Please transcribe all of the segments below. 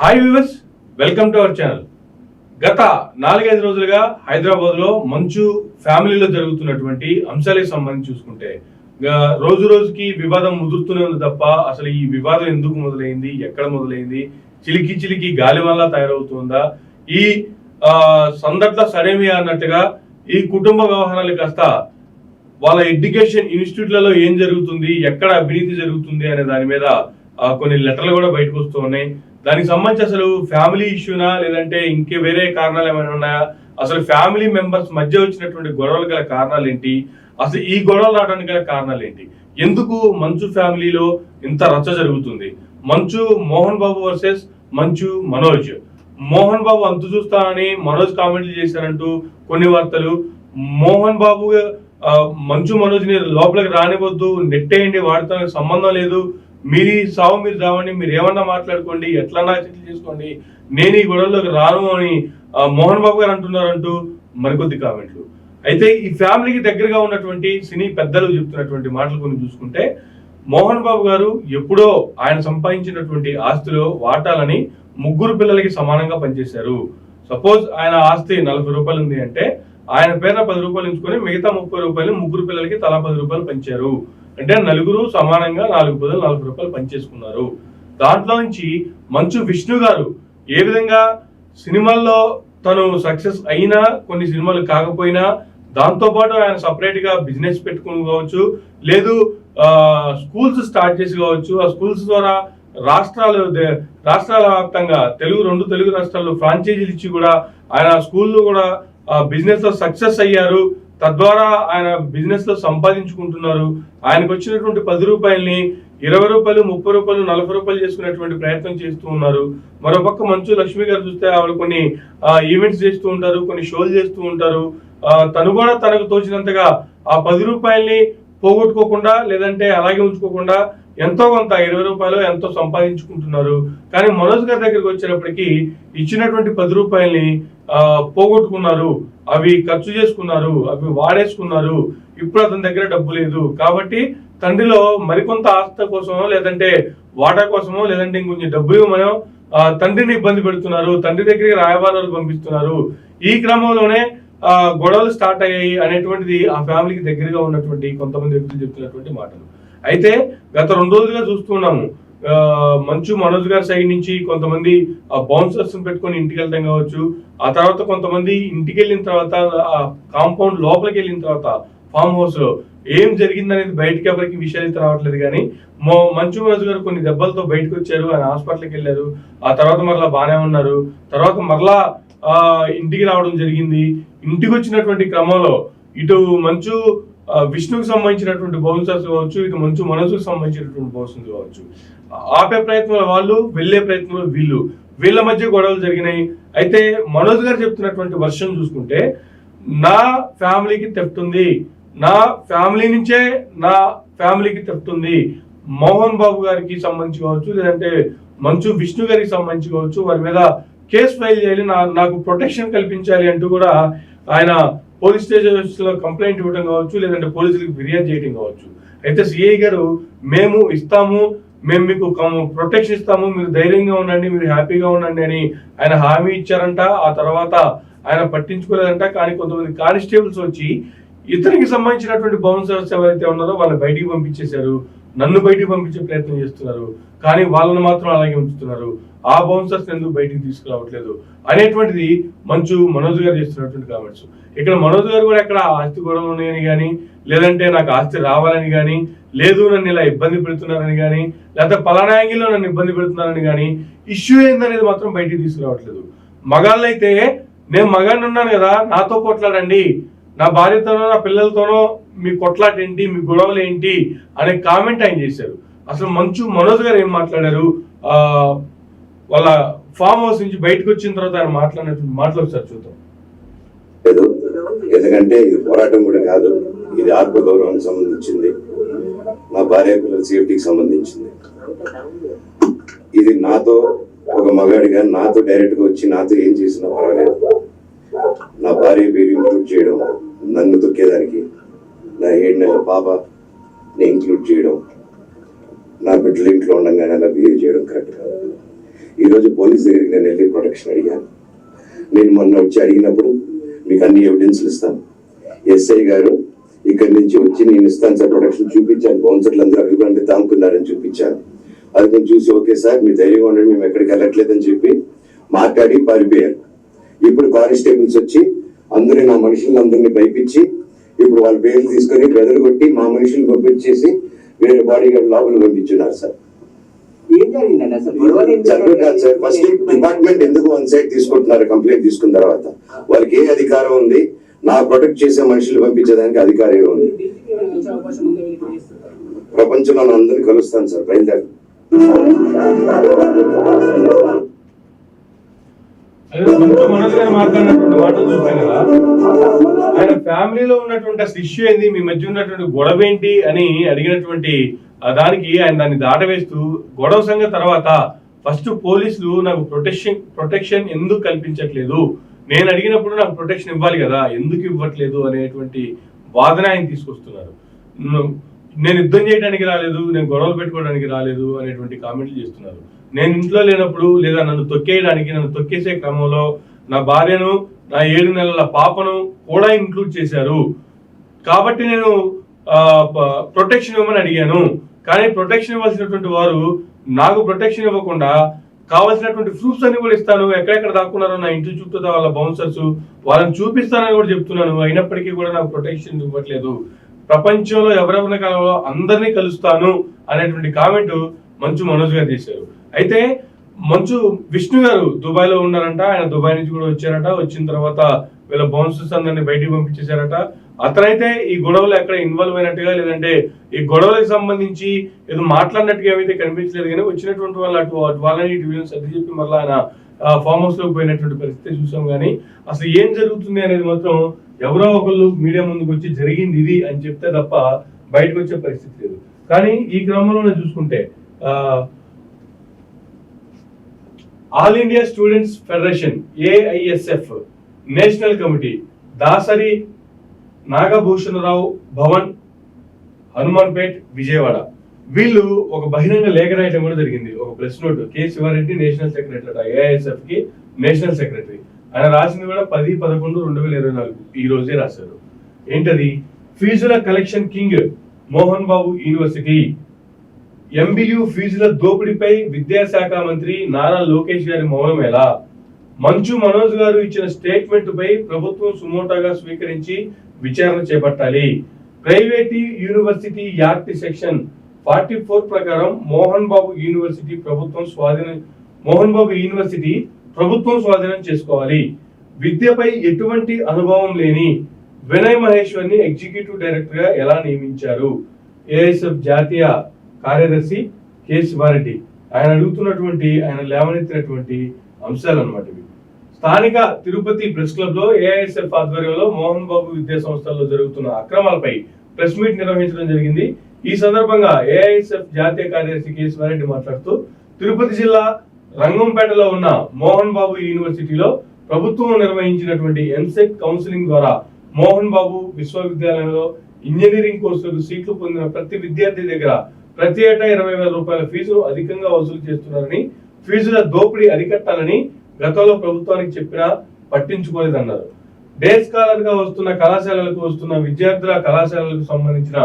Hi viewers, welcome to our channel. గత 4-5 రోజులుగా హైదరాబాద్లో మంచు ఫ్యామిలీలో జరుగుతున్నటువంటి అంశాలకు సంబంధించి చూసుకుంటే రోజు రోజుకి వివాదం ముదురుతూనే ఉంది తప్ప అసలు ఈ వివాదం ఎందుకు మొదలైంది, ఎక్కడ మొదలైంది, చిలికి చిలికి గాలి వల్ల తయారవుతుందా, ఈ సందర్భ సడేమియా అన్నట్టుగా ఈ కుటుంబ వ్యవహారాలు కాస్త వాళ్ళ ఎడ్యుకేషన్ ఇన్స్టిట్యూట్లలో ఏం జరుగుతుంది, ఎక్కడ అవినీతి జరుగుతుంది అనే దాని మీద కొన్ని లెటర్లు కూడా బయటకు వస్తూ ఉన్నాయి. దానికి సంబంధించి అసలు ఫ్యామిలీ ఇష్యూనా లేదంటే ఇంకే వేరే కారణాలు ఏమైనా ఉన్నాయా, అసలు ఫ్యామిలీ మెంబర్స్ మధ్య వచ్చినటువంటి గొడవలు గల కారణాలు ఏంటి, అసలు ఈ గొడవలు రావడానికి గల కారణాలు ఏంటి, ఎందుకు మంచు ఫ్యామిలీలో ఇంత రచ్చ జరుగుతుంది, మంచు మోహన్ బాబు వర్సెస్ మంచు మనోజ్, మోహన్ బాబు అంతు చూస్తానని మనోజ్ కామెంట్లు చేశారంటూ కొన్ని వార్తలు, మోహన్ బాబు మంచు మనోజ్ ని లోపలికి రానివద్దు, నెట్టేయండి, వాడితో సంబంధం లేదు, మీరు సావు మీరు రావండి, మీరు ఏమన్నా మాట్లాడుకోండి, ఎట్లన్నా సెటిల్ చేసుకోండి, నేను ఈ గొడవల్లోకి రాను అని మోహన్ బాబు గారు అంటున్నారంటూ మరికొద్ది కామెంట్లు. అయితే ఈ ఫ్యామిలీకి దగ్గరగా ఉన్నటువంటి సినీ పెద్దలు చెప్తున్నటువంటి మాటలు కొన్ని చూసుకుంటే, మోహన్ బాబు గారు ఎప్పుడో ఆయన సంపాదించినటువంటి ఆస్తిలో వాటాలని 3 పిల్లలకి సమానంగా పనిచేశారు. సపోజ్ ఆయన ఆస్తి 40 రూపాయలు ఉంది అంటే ఆయన పేరున 10 రూపాయలు ఉంచుకొని మిగతా 30 రూపాయలు 3 పిల్లలకి తలా 10 రూపాయలు పంచారు. అంటే నలుగురు సమానంగా 4 బదులు 40 రూపాయలు పనిచేసుకున్నారు. దాంట్లో నుంచి మంచు విష్ణు గారు ఏ విధంగా సినిమాల్లో తను సక్సెస్ అయినా కొన్ని సినిమాలు కాకపోయినా దాంతో పాటు ఆయన సపరేట్ గా బిజినెస్ పెట్టుకుని కావచ్చు, లేదు స్కూల్స్ స్టార్ట్ చేసి కావచ్చు, ఆ స్కూల్స్ ద్వారా రాష్ట్రాల వ్యాప్తంగా 2 తెలుగు రాష్ట్రాల్లో ఫ్రాంచైజీలు ఇచ్చి కూడా ఆయన స్కూల్లో కూడా బిజినెస్ లో సక్సెస్ అయ్యారు. తద్వారా ఆయన బిజినెస్ లో సంపాదించుకుంటున్నారు. ఆయనకు వచ్చినటువంటి 10 రూపాయలని 20 రూపాయలు, 30 రూపాయలు, 40 రూపాయలు చేసుకునేటువంటి ప్రయత్నం చేస్తూ ఉన్నారు. మరోపక్క మంచు లక్ష్మి గారు చూస్తే ఆవిడ కొన్ని ఈవెంట్స్ చేస్తూ ఉంటారు, కొన్ని షోలు చేస్తూ ఉంటారు. తను కూడా తనకు తోచినంతగా ఆ 10 రూపాయల్ని పోగొట్టుకోకుండా లేదంటే అలాగే ఉంచుకోకుండా ఎంతో కొంత 20 రూపాయలు ఎంతో సంపాదించుకుంటున్నారు. కానీ మనోజ్ గారి దగ్గరికి వచ్చేటప్పటికి ఇచ్చినటువంటి 10 రూపాయల్ని పోగొట్టుకున్నారు, అవి ఖర్చు చేసుకున్నారు, అవి వాడేసుకున్నారు. ఇప్పుడు అతని దగ్గర డబ్బు లేదు కాబట్టి తండ్రిలో మరికొంత ఆస్తి కోసమో లేదంటే వాటా కోసమో లేదంటే ఇంకొంచెం డబ్బు ఇవ్వమనో తండ్రిని ఇబ్బంది పెడుతున్నారు, తండ్రి దగ్గరికి రాయబారాలు పంపిస్తున్నారు. ఈ క్రమంలోనే గొడవలు స్టార్ట్ అయ్యాయి అనేటువంటిది ఆ ఫ్యామిలీకి దగ్గరగా ఉన్నటువంటి కొంతమంది వ్యక్తులు చెప్తున్నటువంటి మాటలు. అయితే గత 2 రోజులుగా చూస్తున్నాము, మంచు మనోజ్ గారి సైడ్ నుంచి కొంతమంది బౌన్సర్స్ పెట్టుకొని ఇంటికి వెళ్తాం కావచ్చు, ఆ తర్వాత కొంతమంది ఇంటికి వెళ్ళిన తర్వాత ఆ కాంపౌండ్ లోపలికి వెళ్ళిన తర్వాత ఫామ్ హౌస్ లో ఏం జరిగింది అనేది బయటకి ఎవరికి విషయాలు అయితే రావట్లేదు. కానీ మంచు మనోజ్ గారు కొన్ని దెబ్బలతో బయటకు వచ్చారు, ఆయన హాస్పిటల్కి వెళ్ళారు, ఆ తర్వాత మరలా బాగానే ఉన్నారు, తర్వాత మరలా ఇంటికి రావడం జరిగింది. ఇంటికి వచ్చినటువంటి క్రమంలో ఇటు మంచు విష్ణుకు సంబంధించినటువంటి బౌన్సర్స్ కావచ్చు, ఇటు మంచు మనోజ్కి సంబంధించినటువంటి బౌన్సర్స్ కావచ్చు, ఆపే ప్రయత్నంలో వాళ్ళు, వెళ్లే ప్రయత్నంలో వీళ్ళ మధ్య గొడవలు జరిగినాయి. అయితే మనోజ్ గారు చెప్తున్నటువంటి వర్షన్ చూసుకుంటే, నా ఫ్యామిలీకి థెఫ్ట్ ఉంది, నా ఫ్యామిలీ నుంచే నా ఫ్యామిలీకి థెఫ్ట్ ఉంది, మోహన్ బాబు గారికి సంబంధించి కావచ్చు లేదంటే మంచు విష్ణు గారికి సంబంధించి కావచ్చు, వారి మీద కేసు ఫైల్ చేయాలి, నాకు ప్రొటెక్షన్ కల్పించాలి అంటూ కూడా ఆయన పోలీస్ స్టేషన్స్ లో కంప్లైంట్ ఇవ్వడం కావచ్చు లేదంటే పోలీసులకు ఫిర్యాదు చేయడం కావచ్చు. అయితే సిఐ గారు మేము ఇస్తాము, మేము మీకు ప్రొటెక్షన్ ఇస్తాము, మీరు ధైర్యంగా ఉండండి, మీరు హ్యాపీగా ఉండండి అని ఆయన హామీ ఇచ్చారంట. ఆ తర్వాత ఆయన పట్టించుకోలేదంట. కానీ కొంతమంది కానిస్టేబుల్స్ వచ్చి ఇతనికి సంబంధించినటువంటి బౌన్సర్స్ ఎవరైతే ఉన్నారో వాళ్ళని బయటికి పంపించేశారు, నన్ను బయటికి పంపించే ప్రయత్నం చేస్తున్నారు, కానీ వాళ్ళని మాత్రం అలాగే ఉంచుతున్నారు, ఆ బౌన్సర్స్ ఎందుకు బయటికి తీసుకురావట్లేదు అనేటువంటిది మంచు మనోజ్ గారు చేస్తున్నటువంటి కామెంట్స్. ఇక్కడ మనోజ్ గారు కూడా ఎక్కడ ఆస్తి గొడవలు ఉన్నాయని కానీ లేదంటే నాకు ఆస్తి రావాలని కానీ, లేదు నన్ను ఇలా ఇబ్బంది పెడుతున్నారని కానీ, లేకపోతే పలానా యాంగిల్లో నన్ను ఇబ్బంది పెడుతున్నారని కానీ ఇష్యూ ఏందనేది మాత్రం బయటికి తీసుకురావట్లేదు. మగాళ్ళు అయితే నేను మగాన్ని ఉన్నాను కదా, నాతో కొట్లాడండి, నా భార్యతోనో నా పిల్లలతోనో మీ కొట్లాట ఏంటి, మీ గొడవలు ఏంటి అనే కామెంట్ ఆయన చేశారు. అసలు మంచు మనోజ్ గారు ఏం మాట్లాడారు, వాళ్ళ ఫామ్ హౌస్ నుంచి బయటకు వచ్చిన తర్వాత ఆయన మాట్లాడినటువంటి మాటలు ఒకసారి చూద్దాం. ఎందుకంటే ఇది పోరాటం కూడా కాదు, ఇది ఆత్మగౌరవానికి సంబంధించింది, నా భార్య పిల్లల సేఫ్టీకి సంబంధించింది. ఇది నాతో ఒక మగాడిగా నాతో డైరెక్ట్ గా వచ్చి నాతో ఏం చేసినా పర్వాలేదు, నా భార్య పేరు ఇంక్లూడ్ చేయడం, నన్ను తొక్కేదానికి నా 7 నెలల పాపని ఇంక్లూడ్ చేయడం, నా బిడ్డలు ఇంట్లో ఉండగానే అలా బిహేవ్ చేయడం కరెక్ట్ కాదు. ఈరోజు పోలీస్ దగ్గరికి నేను వెళ్ళి ప్రొటెక్షన్ అడిగాను. నేను మొన్న వచ్చి అడిగినప్పుడు మీకు అన్ని ఎవిడెన్స్లు ఇస్తాను, ఎస్ఐ గారు ఇక్కడి నుంచి వచ్చి నేను ఇస్తాను సార్ ప్రొటెక్షన్ చూపించాను, బౌన్సర్లు అందరూ అభిప్రాయాన్ని తాముకున్నారని చూపించాను. అది కొంచెం చూసి ఓకే సార్ మీ ధైర్యం ఉండండి మేము ఎక్కడికి వెళ్ళట్లేదని చెప్పి మాట్లాడి పారిపోయారు. ఇప్పుడు కానిస్టేబుల్స్ వచ్చి అందరూ నా మనుషులందరినీ భయపించి ఇప్పుడు వాళ్ళ పేర్లు తీసుకొని బెదరు కొట్టి మా మనుషులు పంపించేసి వేరే బాడీ గార్డ్ లోపల పంపించున్నారు సార్. జరగదు సార్. ఫస్ట్ డిపార్ట్మెంట్ ఎందుకు వన్ సైడ్ తీసుకుంటున్నారు కంప్లైంట్ తీసుకున్న తర్వాత? వాళ్ళకి ఏ అధికారం ఉంది? నా ప్రొటెక్ట్ చేసే మనుషులు పంపించేదానికి అధికారం ఏముంది? ప్రపంచంలో అందరినీ కలుస్తాను సార్, బయలుదేరు. మాట్లాడినటువంటి మాటలు చూసాం కదా, ఆయన ఫ్యామిలీలో ఉన్నటువంటి అసలు ఇష్యూ ఏంది, మీ మధ్య ఉన్నటువంటి గొడవ ఏంటి అని అడిగినటువంటి దానికి ఆయన దాన్ని దాటవేస్తూ గొడవ సంగతి తర్వాత ఫస్ట్ పోలీసులు నాకు ప్రొటెక్షన్ ఎందుకు కల్పించట్లేదు, నేను అడిగినప్పుడు నాకు ప్రొటెక్షన్ ఇవ్వాలి కదా, ఎందుకు ఇవ్వట్లేదు అనేటువంటి వాదన ఆయన తీసుకొస్తున్నారు. నేను యుద్ధం చేయడానికి రాలేదు, నేను గొడవలు పెట్టుకోవడానికి రాలేదు అనేటువంటి కామెంట్లు చేస్తున్నారు. నేను ఇంట్లో లేనప్పుడు లేదా నన్ను తొక్కేయడానికి, నన్ను తొక్కేసే క్రమంలో నా భార్యను, నా 7 నెలల పాపను కూడా ఇంక్లూడ్ చేశారు కాబట్టి నేను ప్రొటెక్షన్ ఇవ్వమని అడిగాను. కానీ ప్రొటెక్షన్ ఇవ్వాల్సినటువంటి వారు నాకు ప్రొటెక్షన్ ఇవ్వకుండా కావాల్సినటువంటి ప్రూఫ్స్ అన్ని కూడా ఇస్తాను, ఎక్కడెక్కడ దాక్కున్నారో నా ఇంటి చుట్టూ వాళ్ళ బౌన్సర్స్ వాళ్ళని చూపిస్తానని కూడా చెప్తున్నాను, అయినప్పటికీ కూడా నాకు ప్రొటెక్షన్ ఇవ్వట్లేదు, ప్రపంచంలో ఎవరెవరిని కలవాలో అందరినీ కలుస్తాను అనేటువంటి కామెంట్ మంచు మనోజ్ గారు చేశారు. అయితే మంచు విష్ణు గారు దుబాయ్ లో ఉన్నారంట, ఆయన దుబాయ్ నుంచి కూడా వచ్చారట, వచ్చిన తర్వాత వీళ్ళ బౌన్సర్స్ అందరినీ బయటికి పంపించేశారట. అతనైతే ఈ గొడవలు ఎక్కడ ఇన్వాల్వ్ అయినట్టుగా లేదంటే ఈ గొడవలకు సంబంధించి ఏదో మాట్లాడినట్టుగా ఏమైతే కనిపించలేదు, కానీ వచ్చినటువంటి వాళ్ళు అటు వాళ్ళని ఇటు సర్ది చెప్పి మళ్ళీ ఆయన ఫామ్ హౌస్ లోకి పోయినటువంటి పరిస్థితి చూసాం. కానీ అసలు ఏం జరుగుతుంది అనేది మాత్రం ఎవరో ఒకళ్ళు మీడియా ముందుకు వచ్చి జరిగింది ఇది అని చెప్తే తప్ప బయటకు వచ్చే పరిస్థితి లేదు. కానీ ఈ క్రమంలోనే చూసుకుంటే all India students federation AISF national committee Dasari Nagabhushanarao Bhavan Hanumanpet Vijayawada వీళ్ళు ఒక బహిరంగ లేఖ రాయటం కూడా జరిగింది. ఒక press note, K Sivareddy national secretary AISF కి నేషనల్ సెక్రటరీ, ఆయన రాసింది కూడా 10/11/2024 ఈ రోజే రాశారు. ఏంటది? ఫీజుల collection king Mohan Babu university, MBU ఫీజుల దోపిడీపై విద్యాశాఖ మంత్రి నారా లోకేష్ గారి మౌనం ఎలా? మంచు మనోజ్ గారు ఇచ్చిన స్టేట్మెంట్ పై ప్రభుత్వం సుమోటాగా స్వీకరించి విచారణ చేపట్టాలి. ప్రైవేట్ యూనివర్సిటీ యాక్ట్ సెక్షన్ 44 ప్రకారం మోహన్ బాబు యూనివర్సిటీ ప్రభుత్వం స్వాధీనం చేసుకోవాలి. విద్యపై ఎటువంటి అనుభవం లేని వినయ్ మహేశ్వర్ని ఎగ్జిక్యూటివ్ డైరెక్టర్ గా ఎలా నియమించారు? AISF జాతీయ కార్యదర్శి K శివారెడ్డి ఆయన అడుగుతున్నటువంటి, ఆయన లేవనెత్తినటువంటి అంశాలు అన్నమాట ఇవి. స్థానిక తిరుపతి ప్రెస్ క్లబ్ లో AISF ఆధ్వర్యంలో మోహన్ బాబు విద్యా సంస్థల్లో జరుగుతున్న అక్రమాలపై ప్రెస్ మీట్ నిర్వహించడం జరిగింది. ఈ సందర్భంగా AISF జాతీయ కార్యదర్శి K శివారెడ్డి మాట్లాడుతూ తిరుపతి జిల్లా రంగంపేటలో ఉన్న మోహన్ బాబు యూనివర్సిటీలో ప్రభుత్వం నిర్వహించినటువంటి MSET కౌన్సిలింగ్ ద్వారా మోహన్ బాబు విశ్వవిద్యాలయంలో ఇంజనీరింగ్ కోర్సులకు సీట్లు పొందిన ప్రతి విద్యార్థి దగ్గర ప్రతి ఏటా 20,000 రూపాయల ఫీజును అధికంగా వసూలు చేస్తున్నారని, ఫీజుల దోపిడీ అరికట్టాలని గతంలో ప్రభుత్వానికి చెప్పినా పట్టించుకోలేదన్నారు. డే స్కాలర్ గా వస్తున్న కళాశాలలకు వస్తున్న విద్యార్థుల కళాశాలలకు సంబంధించిన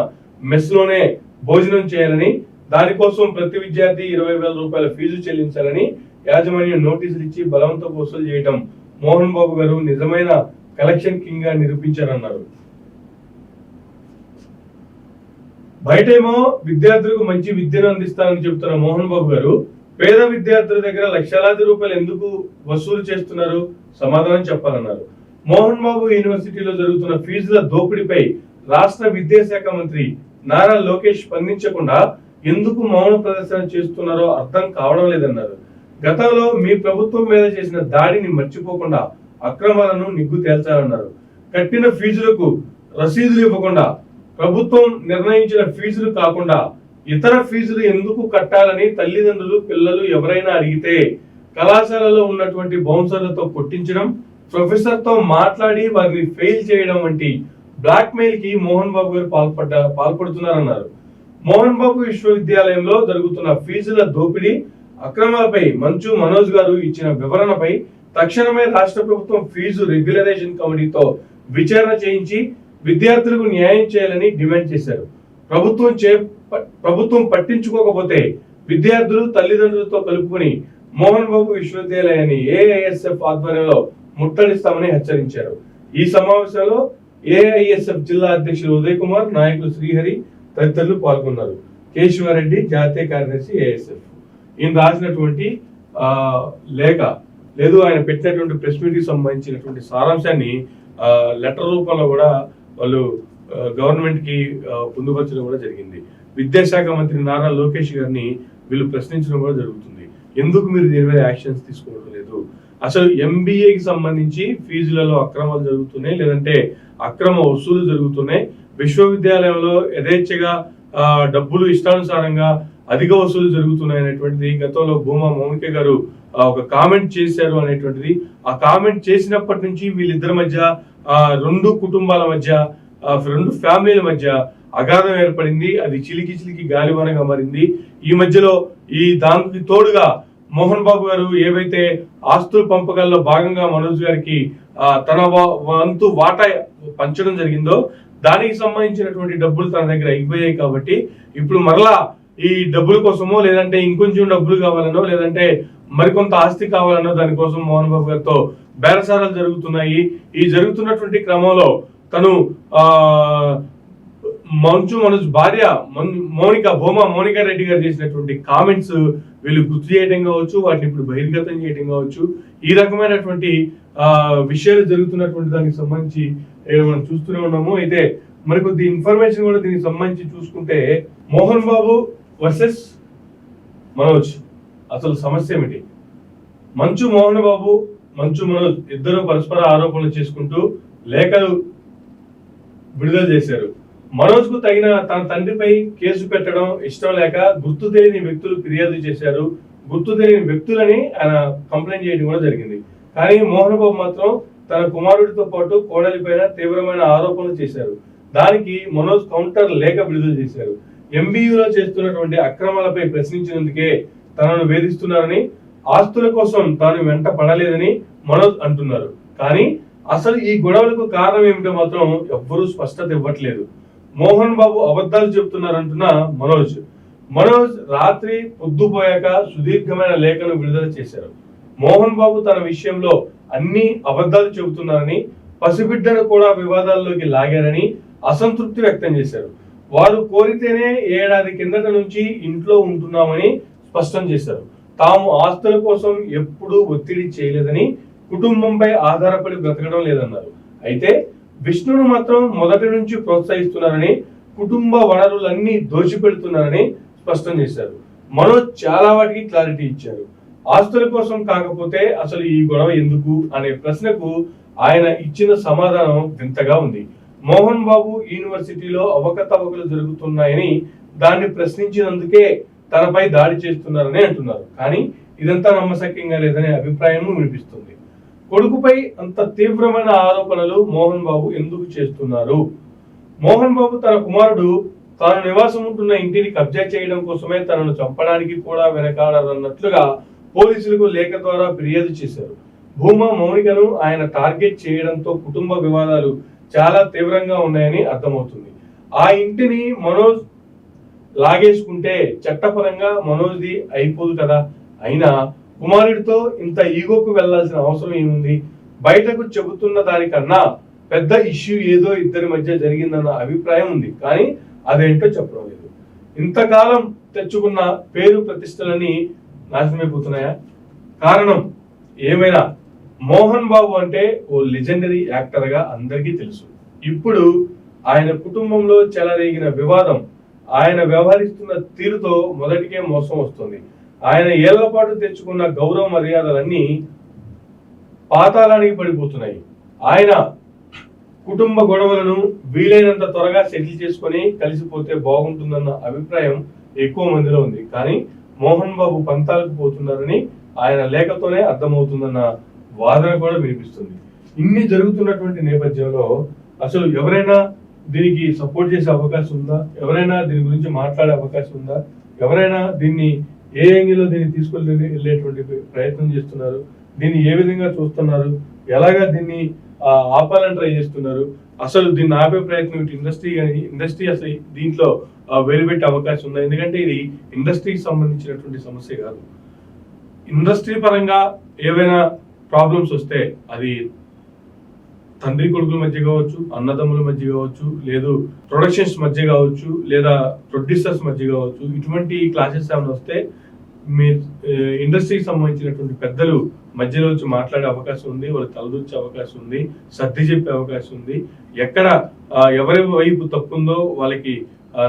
మెస్ లోనే భోజనం చేయాలని, దానికోసం ప్రతి విద్యార్థి 20,000 రూపాయల ఫీజు చెల్లించాలని యాజమాన్యం నోటీసులు ఇచ్చి బలవంతం వసూలు చేయడం మోహన్ బాబు గారు నిజమైన కలెక్షన్ కింగ్ గా నిరూపించారన్నారు. బయటేమో విద్యార్థులకు మంచి విద్యను అందిస్తానని చెబుతున్న మోహన్ బాబు గారు పేద విద్యార్థుల దగ్గర లక్షలాది రూపాయలు ఎందుకు వసూలు చేస్తున్నారు, సమాధానం చెప్పాలన్నారు. మోహన్ బాబు యూనివర్సిటీలో జరుగుతున్న ఫీజుల దోపిడీపై రాష్ట్ర విద్యాశాఖ మంత్రి నారా లోకేష్ స్పందించకుండా ఎందుకు మౌన ప్రదర్శన చేస్తున్నారో అర్థం కావడం లేదన్నారు. గతంలో మీ ప్రభుత్వం మీద చేసిన దాడిని మర్చిపోకుండా అక్రమాలను నిగ్గు తేల్చాలన్నారు. కట్టిన ఫీజులకు రసీదులు ఇవ్వకుండా ప్రభుత్వం నిర్ణయించిన ఫీజులు కాకుండా ఇతర ఫీజులు ఎందుకు కట్టాలని తల్లిదండ్రులు, పిల్లలు ఎవరైనా అడిగితే కళాశాలలో ఉన్నటువంటి బౌన్సర్లతో కొట్టించడం, ప్రొఫెసర్ తో మాట్లాడి వారిని ఫెయిల్ చేయడం వంటి బ్లాక్ మెయిల్ కి మోహన్ బాబు గారు పాల్పడుతున్నారన్నారు. మోహన్ బాబు విశ్వవిద్యాలయంలో జరుగుతున్న ఫీజుల దోపిడీ అక్రమాలపై మంచు మనోజ్ గారు ఇచ్చిన వివరణపై తక్షణమే రాష్ట్ర ప్రభుత్వం ఫీజు రెగ్యులరైజేషన్ కమిటీతో విచారణ చేయించి విద్యార్థులకు న్యాయం చేయాలని డిమాండ్ చేశారు. ప్రభుత్వం పట్టించుకోకపోతే విద్యార్థులు తల్లిదండ్రులతో కలుపుకొని మోహన్ బాబు విశ్వవిద్యాలయాన్ని ఏఐఎస్ఎఫ్ ఆధ్వర్యంలో ముట్టడిస్తామని హెచ్చరించారు. ఈ సమావేశంలో ఏఐఎస్ఎఫ్ జిల్లా అధ్యక్షులు ఉదయ్ కుమార్, నాయకులు శ్రీహరి తదితరులు పాల్గొన్నారు. కేశవారెడ్డి జాతీయ కార్యదర్శి ఏఐఎస్ఎఫ్ ఈయన రాసినటువంటి లేఖ లేదు, ఆయన పెట్టినటువంటి ప్రెస్ మీట్ కి సంబంధించినటువంటి సారాంశాన్ని లెటర్ రూపంలో కూడా వాళ్ళు గవర్నమెంట్ కి పొందుపరచడం కూడా జరిగింది. విద్యాశాఖ మంత్రి నారా లోకేష్ గారిని వీళ్ళు ప్రశ్నించడం కూడా జరుగుతుంది. ఎందుకు మీరు దీని మీద యాక్షన్స్ తీసుకోవడం లేదు? అసలు ఎంబీఏకి సంబంధించి ఫీజులలో అక్రమాలు జరుగుతున్నాయి, లేదంటే అక్రమ వసూలు జరుగుతున్నాయి, విశ్వవిద్యాలయంలో యథేచ్ఛగా డబ్బులు ఇష్టానుసారంగా అధిక వసూలు జరుగుతున్నాయి అనేటువంటిది గతంలో భూమా మౌనిక గారు ఒక కామెంట్ చేశారు అనేటువంటిది. ఆ కామెంట్ చేసినప్పటి నుంచి వీళ్ళిద్దరి మధ్య రెండు కుటుంబాల మధ్య రెండు ఫ్యామిలీల మధ్య అగాధం ఏర్పడింది. అది చిలికి చిలికి గాలివానగా మారింది. ఈ మధ్యలో ఈ దానికి తోడుగా మోహన్ బాబు గారు ఏవైతే ఆస్తుల పంపకాల్లో భాగంగా మనోజ్ గారికి తన వంతు వాటా పంచడం జరిగిందో దానికి సంబంధించినటువంటి డబ్బులు తన దగ్గర అయిపోయాయి. కాబట్టి ఇప్పుడు మరలా ఈ డబ్బుల కోసమో, లేదంటే ఇంకొంచెం డబ్బులు కావాలనో, లేదంటే మరికొంత ఆస్తి కావాలనో దానికోసం మోహన్ బాబు గారితో బేరసారాలు జరుగుతున్నాయి. ఈ జరుగుతున్నటువంటి క్రమంలో తను మంచు మనోజ్ భార్య భూమా మౌనిక రెడ్డి గారు చేసినటువంటి కామెంట్స్ వీళ్ళు గుర్తు చేయడం కావచ్చు, వాటిని ఇప్పుడు బహిర్గతం చేయడం కావచ్చు, ఈ రకమైనటువంటి విషయాలు జరుగుతున్నటువంటి దానికి సంబంధించి మనం చూస్తూనే ఉన్నాము. అయితే మరికొద్ది ఇన్ఫర్మేషన్ కూడా దీనికి సంబంధించి చూసుకుంటే, మోహన్ బాబు వర్సెస్ మనోజ్ అసలు సమస్య ఏమిటి? మంచు మనోజ్ ఇద్దరు పరస్పర ఆరోపణలు చేసుకుంటూ లేఖలు విడుదల చేశారు. మనోజ్ కు తన తండ్రిపై కేసు పెట్టడం ఇష్టం లేక గుర్తు తెలియని వ్యక్తులు ఫిర్యాదు చేశారు. గుర్తు తెలియని వ్యక్తులని ఆయన కంప్లైంట్ చేయడం కూడా జరిగింది. కానీ మోహన్ బాబు మాత్రం తన కుమారుడితో పాటు కోడలిపైన తీవ్రమైన ఆరోపణలు చేశారు. దానికి మనోజ్ కౌంటర్ లేఖ విడుదల చేశారు. ఎంబీయూలో చేస్తున్నటువంటి అక్రమాలపై ప్రశ్నించినందుకే తనను వేధిస్తున్నారని, ఆస్తుల కోసం తాను వెంట పడలేదని మనోజ్ అంటున్నారు. కానీ అసలు ఈ గొడవలకు కారణం ఏమిటో మాత్రం ఎవ్వరూ స్పష్టత ఇవ్వట్లేదు. మోహన్ బాబు అబద్ధాలు చెబుతున్నారంటున్న మనోజ్ రాత్రి పొద్దుపోయాక సుదీర్ఘమైన లేఖను విడుదల చేశారు. మోహన్ బాబు తన విషయంలో అన్ని అబద్ధాలు చెబుతున్నారని, పసిబిడ్డను కూడా వివాదాల్లోకి లాగారని అసంతృప్తి వ్యక్తం చేశారు. వారు కోరితేనే ఏడాది కిందట నుంచి ఇంట్లో ఉంటున్నామని స్పష్టం చేశారు. తాము ఆస్తుల కోసం ఎప్పుడూ ఒత్తిడి చేయలేదని, కుటుంబంపై ఆధారపడి బ్రతకడం లేదన్నారు. అయితే విష్ణును మాత్రం మొదటి నుంచి ప్రోత్సహిస్తున్నారని, కుటుంబ వనరులన్నీ దోచిపెడుతున్నారని స్పష్టం చేశారు. మనోజ్ చాలా వాటికి క్లారిటీ ఇచ్చారు. ఆస్తుల కోసం కాకపోతే అసలు ఈ గొడవ ఎందుకు అనే ప్రశ్నకు ఆయన ఇచ్చిన సమాధానం వింతగా ఉంది. మోహన్ బాబు యూనివర్సిటీలో అవకతవకలు జరుగుతున్నాయని దాన్ని ప్రశ్నించినందుకే తనపై దాడి చేస్తున్నారని అంటున్నారు. కానీ ఇదంతా నమ్మశక్యంగా లేదనే అభిప్రాయం వినిపిస్తుంది. కొడుకుపై అంత తీవ్రమైన ఆరోపణలు మోహన్ బాబు ఎందుకు చేస్తున్నారు? మోహన్ బాబు తన కుమారుడు తాను నివాసం ఉంటున్న ఇంటిని కబ్జా చేయడం కోసమే తనను చంపడానికి కూడా వెనకాడరన్నట్లుగా పోలీసులకు లేఖ ద్వారా ఫిర్యాదు చేశారు. భూమా మౌనికను ఆయన టార్గెట్ చేయడంతో కుటుంబ వివాదాలు చాలా తీవ్రంగా ఉన్నాయని అర్థమవుతుంది. ఆ ఇంటిని మనోజ్ లాగేసుకుంటే చట్టపరంగా మనోజ్ది అయిపోదు కదా. అయినా కుమారుడితో ఇంత ఈగోకు వెళ్లాల్సిన అవసరం ఏముంది? బయటకు చెబుతున్న దానికన్నా పెద్ద ఇష్యూ ఏదో ఇద్దరి మధ్య జరిగిందన్న అభిప్రాయం ఉంది. కానీ అదేంటో చెప్పడం లేదు. ఇంతకాలం తెచ్చుకున్న పేరు ప్రతిష్టలని నాశనమైపోతున్నాయా? కారణం ఏమైనా మోహన్ బాబు అంటే ఓ లెజెండరీ యాక్టర్ గా అందరికీ తెలుసు. ఇప్పుడు ఆయన కుటుంబంలో చెలరేగిన వివాదం, ఆయన వ్యవహరిస్తున్న తీరుతో మొదటికే మోసం వస్తుంది. ఆయన ఏళ్ల పాటు తెచ్చుకున్న గౌరవ మర్యాదలన్నీ పాతాళానికి పడిపోతున్నాయి. ఆయన కుటుంబ గొడవలను వీలైనంత త్వరగా సెటిల్ చేసుకొని కలిసిపోతే బాగుంటుందన్న అభిప్రాయం ఎక్కువ మందిలో ఉంది. కానీ మోహన్ బాబు పంతాలకు పోతున్నారని ఆయన లేఖతోనే అర్థమవుతుందన్న వాదన కూడా వినిపిస్తుంది. ఇన్ని జరుగుతున్నటువంటి నేపథ్యంలో అసలు ఎవరైనా దీనికి సపోర్ట్ చేసే అవకాశం ఉందా? ఎవరైనా దీని గురించి మాట్లాడే అవకాశం ఉందా? ఎవరైనా దీన్ని ఏ యాంగిల్లో దీన్ని వెళ్ళేటువంటి ప్రయత్నం చేస్తున్నారు, దీన్ని ఏ విధంగా చూస్తున్నారు, ఎలాగా దీన్ని ఆపాలని ట్రై చేస్తున్నారు, అసలు దీన్ని ఆపే ప్రయత్నం ఇటు ఇండస్ట్రీ అసలు దీంట్లో వెలువెట్టే అవకాశం ఉంది. ఎందుకంటే ఇది ఇండస్ట్రీకి సంబంధించినటువంటి సమస్య కాదు. ఇండస్ట్రీ పరంగా ఏవైనా ప్రాబ్లమ్స్ వస్తే అది తండ్రి కొడుకుల మధ్య కావచ్చు, అన్నదమ్ముల మధ్య కావచ్చు, లేదు ప్రొడక్షన్స్ మధ్య కావచ్చు, లేదా ప్రొడ్యూసర్స్ మధ్య కావచ్చు, ఇటువంటి క్లాసెస్ ఏమైనా వస్తే మీ ఇండస్ట్రీకి సంబంధించినటువంటి పెద్దలు మధ్యలో వచ్చి మాట్లాడే అవకాశం ఉంది, వాళ్ళు తలదూర్చే అవకాశం ఉంది, సర్ది చెప్పే అవకాశం ఉంది. ఎక్కడ ఎవరి వైపు తప్పుందో వాళ్ళకి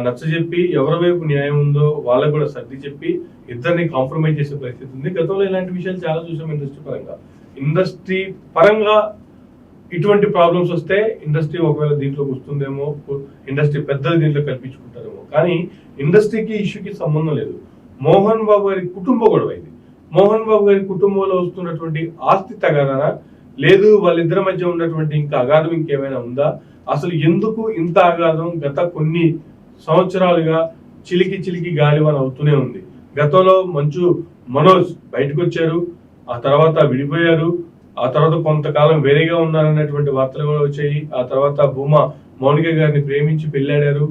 నచ్చజెప్పి, ఎవరి వైపు న్యాయం ఉందో వాళ్ళకు కూడా సర్ది చెప్పి ఇద్దరిని కాంప్రమైజ్ చేసే పరిస్థితి ఉంది. గతంలో ఇలాంటి విషయాలు చాలా చూసాం ఇండస్ట్రీ పరంగా ఇటువంటి ప్రాబ్లమ్స్ వస్తే ఇండస్ట్రీ ఒకవేళ దీంట్లోకి వస్తుందేమో, ఇండస్ట్రీ పెద్దలు దీంట్లో కల్పించుకుంటారేమో. కానీ ఇండస్ట్రీకి ఇష్యూకి సంబంధం లేదు. మోహన్ బాబు గారి కుటుంబ గొడవ ఇది. మోహన్ బాబు గారి కుటుంబంలో వస్తున్నటువంటి ఆస్తి తగాదానా, లేదు వాళ్ళిద్దరి మధ్య ఉన్నటువంటి ఇంకా అగాధం ఇంకేమైనా ఉందా, అసలు ఎందుకు ఇంత అగాధం గత కొన్ని సంవత్సరాలుగా చిలికి గాలివాన అవుతూనే ఉంది. గతంలో మంచు మనోజ్ బయటకు వచ్చారు, ఆ తర్వాత విడిపోయారు, ఆ తర్వాత కొంతకాలం వేరేగా ఉన్నారనేటువంటి వార్తలు కూడా వచ్చాయి. ఆ తర్వాత భూమా మౌనిక గారిని ప్రేమించి పెళ్ళాడారు.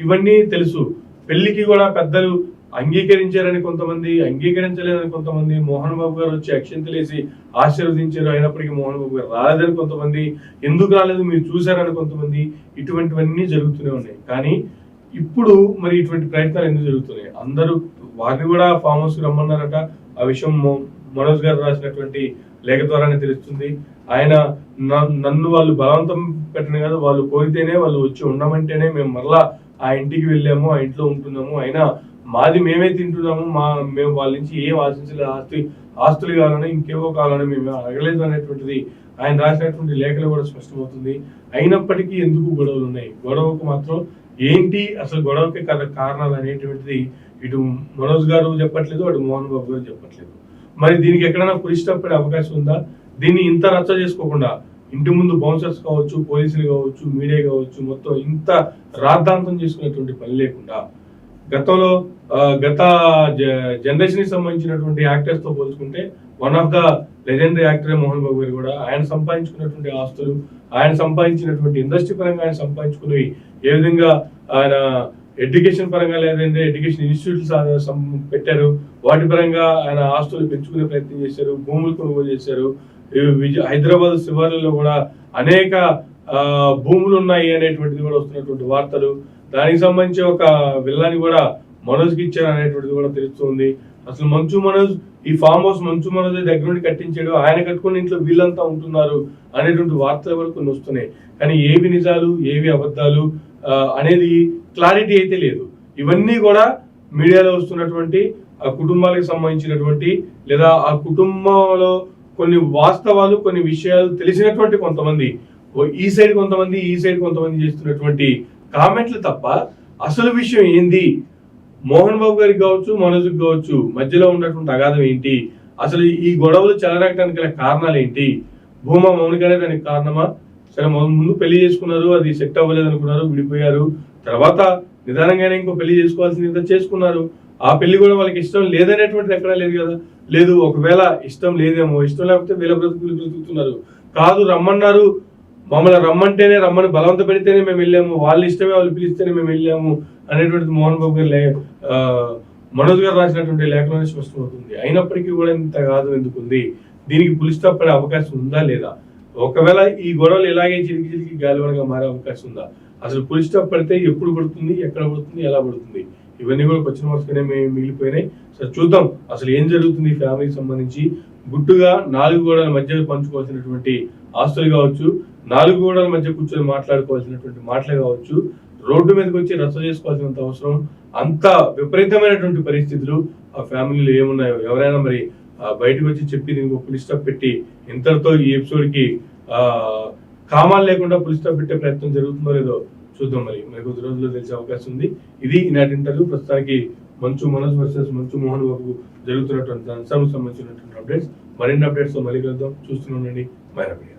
ఇవన్నీ తెలుసు. పెళ్లికి కూడా పెద్దలు అంగీకరించారని కొంతమంది, అంగీకరించలేదని కొంతమంది, మోహన్ బాబు గారు వచ్చి అక్షంతలేసి ఆశీర్వదించారు, అయినప్పటికీ మోహన్ బాబు గారు రాలేదని కొంతమంది, ఎందుకు రాలేదు మీరు చూశారని కొంతమంది, ఇటువంటివన్నీ జరుగుతూనే ఉన్నాయి. కానీ ఇప్పుడు మరి ఇటువంటి ప్రయత్నాలు ఎందుకు జరుగుతున్నాయి? అందరూ వారిని కూడా ఫామ్ హౌస్ రమ్మన్నారట. ఆ విషయం మనోజ్ గారు రాసినటువంటి లేఖ ద్వారానే తెలుస్తుంది. ఆయన నన్ను వాళ్ళు బలవంతం పెట్టిన కాదు, వాళ్ళు కోరితేనే, వాళ్ళు వచ్చి ఉండమంటేనే మేము మరలా ఆ ఇంటికి వెళ్ళాము, ఆ ఇంట్లో ఉంటున్నాము, అయినా మాది మేమే తింటున్నాము, మేము వాళ్ళ నుంచి ఏం ఆశించలేదు, ఆస్తులు కావాలని ఇంకేవో కావాలని మేము అడగలేదు అనేటువంటిది ఆయన రాసినటువంటి లేఖలో కూడా స్పష్టమవుతుంది. అయినప్పటికీ ఎందుకు గొడవలు ఉన్నాయి? గొడవకు మాత్రం ఏంటి అసలు గొడవకి కారణాలు అనేటువంటిది ఇటు మనోజ్ గారు చెప్పట్లేదు, అటు మోహన్ బాబు గారు చెప్పట్లేదు. మరి దీనికి ఎక్కడైనా పులి స్టాప్ పడే అవకాశం ఉందా? దీన్ని ఇంత రచ్చ చేసుకోకుండా ఇంటి ముందు బౌన్సర్స్ కావచ్చు, పోలీసులు కావచ్చు, మీడియా కావచ్చు, మొత్తం ఇంత రాద్ధాంతం చేసుకునేటువంటి పని లేకుండా గతంలో గత జనరేషన్ కి సంబంధించినటువంటి యాక్టర్స్ తో పోల్చుకుంటే one of the legendary actor Mohan Babu garu కూడా ఆయన సంపాదించుకున్నటువంటి ఆస్తులు, ఆయన సంపాదించినటువంటి ఇండస్ట్రీ పరంగా ఆయన సంపాదించుకున్నవి ఏ విధంగా ఆయన ఎడ్యుకేషన్ పరంగా లేదంటే ఎడ్యుకేషన్ ఇన్స్టిట్యూట్స్ పెట్టారు, వాటి పరంగా ఆయన ఆస్తులు పెంచుకునే ప్రయత్నం చేశారు, భూములు కొనుగోలు చేశారు. హైదరాబాద్ శివార్లలో కూడా అనేక భూములు ఉన్నాయి అనేటువంటిది కూడా వస్తున్నటువంటి వార్తలు. దానికి సంబంధించి ఒక విల్లాని కూడా మనోజ్కి ఇచ్చారు అనేటువంటిది కూడా తెలుస్తుంది. అసలు మంచు మనోజ్ ఈ ఫామ్ హౌస్ మంచు మనోజ్ దగ్గర నుండి కట్టించాడు, ఆయన కట్టుకుని ఇంట్లో వీళ్ళంతా ఉంటున్నారు అనేటువంటి వార్తలు కూడా కొన్ని వస్తున్నాయి. కానీ ఏవి నిజాలు ఏవి అబద్ధాలు అనేది క్లారిటీ అయితే లేదు. ఇవన్నీ కూడా మీడియాలో వస్తున్నటువంటి ఆ కుటుంబాలకు సంబంధించినటువంటి, లేదా ఆ కుటుంబంలో కొన్ని వాస్తవాలు, కొన్ని విషయాలు తెలిసినటువంటి కొంతమంది, ఈ సైడ్ కొంతమంది, ఈ సైడ్ కొంతమంది చేస్తున్నటువంటి కామెంట్లు తప్ప అసలు విషయం ఏంది, మోహన్ బాబు గారికి కావచ్చు, మనోజ్కి కావచ్చు మధ్యలో ఉన్నటువంటి అగాధం ఏంటి, అసలు ఈ గొడవలు చెలరేగడానికి గల కారణాలు ఏంటి, భూమా మౌనికనే దానికి కారణమా? సరే ముందు పెళ్లి చేసుకున్నారు, అది సెట్ అవ్వలేదు అనుకున్నారు, విడిపోయారు, తర్వాత నిదానంగానే ఇంకో పెళ్లి చేసుకోవాల్సింది చేసుకున్నారు. ఆ పెళ్లి కూడా వాళ్ళకి ఇష్టం లేదనేటువంటిది ఎక్కడా లేదు కదా. లేదు, ఒకవేళ ఇష్టం లేదేమో, ఇష్టం లేకపోతే వీళ్ళ బ్రతుకుతున్నారు కాదు, రమ్మన్నారు, మమ్మల్ని రమ్మంటేనే, రమ్మని బలవంత పెడితేనే మేము వెళ్ళాము, వాళ్ళు ఇష్టమే, వాళ్ళు పిలిస్తేనే మేము వెళ్ళాము అనేటువంటిది మోహన్ బాబు గారు మనోజ్ గారు రాసినటువంటి లేఖలోనే స్పష్టమవుతుంది. అయినప్పటికీ కూడా ఇంత కాదు ఎందుకుంది, దీనికి పులి స్టాప్ పడే అవకాశం ఉందా లేదా? ఒకవేళ ఈ గొడవలు ఇలాగే చిలికి గాలివనగా మారే అవకాశం ఉందా? అసలు పులి స్టాప్ పడితే ఎప్పుడు పడుతుంది, ఎక్కడ పడుతుంది, ఎలా పడుతుంది, ఇవన్నీ కూడా క్వశ్చన్ మార్క్స్ గానే మిగిలిపోయినాయి. సరే చూద్దాం అసలు ఏం జరుగుతుంది ఈ ఫ్యామిలీకి సంబంధించి. గుట్టుగా 4 గోడల మధ్య పంచుకోవాల్సినటువంటి ఆస్తులు కావచ్చు, 4 గోడల మధ్య కూర్చొని మాట్లాడుకోవాల్సినటువంటి మాటలు కావచ్చు, రోడ్డు మీదకి వచ్చి రచ్చ చేసుకోవాల్సినంత అవసరం, అంత విపరీతమైనటువంటి పరిస్థితులు ఆ ఫ్యామిలీలో ఏమున్నాయో ఎవరైనా మరి బయటకు వచ్చి చెప్పి దీనికి పులి స్టాప్ పెట్టి ఇంతటితో ఈ ఎపిసోడ్ కి కామాలు లేకుండా పులి స్టాప్ పెట్టే ప్రయత్నం జరుగుతుందో లేదో చూద్దాం. మరి కొద్ది రోజుల్లో తెలిసే అవకాశం ఉంది. ఇది ఈనాటి ఇంటర్వ్యూ. ప్రస్తుతానికి మంచు మనోజ్ వర్సెస్ మంచు మోహన్ బాబు జరుగుతున్నటువంటి అంశానికి సంబంధించినటువంటి అప్డేట్స్. మరిన్ని అప్డేట్స్ తో మళ్ళీ కలుద్దాం. చూస్తూనే ఉండండి మైరా మీడియా.